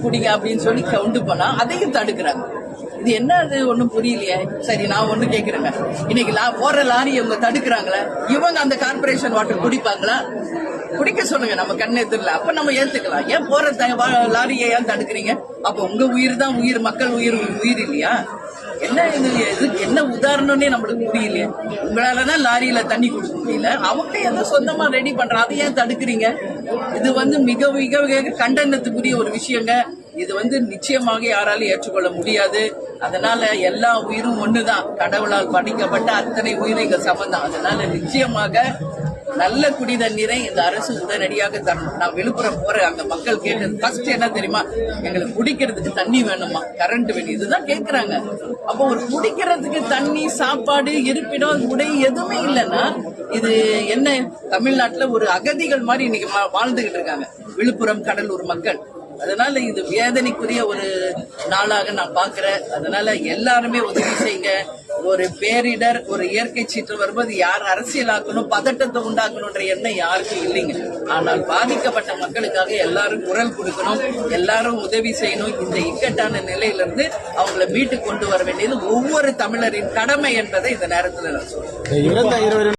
குடிங்க அப்படின்னு சொல்லி கொண்டு போனா அதையும் தடுக்கிறாங்க. இது என்ன அது ஒண்ணும் புரியலையே. சரி, நான் ஒண்ணு கேக்குறேங்க, இன்னைக்கு போற லாரி இவங்க தடுக்கிறாங்களே, இவங்க அந்த கார்பரேஷன் வாட்டர் குடிப்பாங்களா? குடிக்க சொல்லுங்க, நம்ம கண்ணெதிரில், அப்ப நம்ம ஏத்துக்கலாம். ஏன் போற லாரியை ஏன் தடுக்கிறீங்க? அப்ப உங்க உயிர் தான் உயிர், மக்கள் உயிர் இல்லையா? என்ன இது என்ன உதாரணம்னே நம்மளுக்கு புரியலையே. உங்களாலதான் லாரியில தண்ணி கொடுக்க முடியல, அவங்க எதை சொந்தமா ரெடி பண்றாங்க, அதை ஏன் தடுக்கிறீங்க? இது மிக மிக மிக கண்டனத்துக்குரிய ஒரு விஷயங்க. இது நிச்சயமாக யாராலும் ஏற்றுக்கொள்ள முடியாது. அதனால எல்லா உயிரும் ஒண்ணுதான், கடவுளால் படைக்கப்பட்ட அத்தனை உயிரும் இங்க சமந்தான். அதனால நிச்சயமாக நல்ல குடி தண்ணீரை இந்த அரசு உடனடியாக தரணும். நான் விழுப்புரம் போறேன், அங்க மக்கள் கேட்டது ஃபர்ஸ்ட் என்ன தெரியுமா? எங்களுக்கு குடிக்கிறதுக்கு தண்ணி வேணுமா, கரண்ட் வேணும், இதுதான் கேக்குறாங்க. அப்போ ஒரு குடிக்கிறதுக்கு தண்ணி, சாப்பாடு, இருப்பிடம், உடை எதுவுமே இல்லைன்னா இது என்ன? தமிழ்நாட்டுல ஒரு அகதிகள் மாதிரி இன்னைக்கு வாழ்ந்துகிட்டு இருக்காங்க விழுப்புரம், கடலூர் மக்கள். அதனால இது வேதனைக்குரிய ஒரு நாளாக நான் பாக்குறேன். அதனால எல்லாருமே உதவி செய்யுங்க. ஒரு பேரிடர், ஒரு இயற்கை சீற்றம் வரும்போது யார் அரசியலாக்கணும், பதட்டத்தை உண்டாக்கணும்ன்ற எண்ணம் யாருக்கும் இல்லைங்க. ஆனால் பாதிக்கப்பட்ட மக்களுக்காக எல்லாரும் குரல் கொடுக்கணும், எல்லாரும் உதவி செய்யணும். இந்த இக்கட்டான நிலையிலிருந்து அவங்களை மீட்டு கொண்டு வர வேண்டியது ஒவ்வொரு தமிழரின் கடமை என்பதை இந்த நேரத்தில் நான் சொல்றேன்.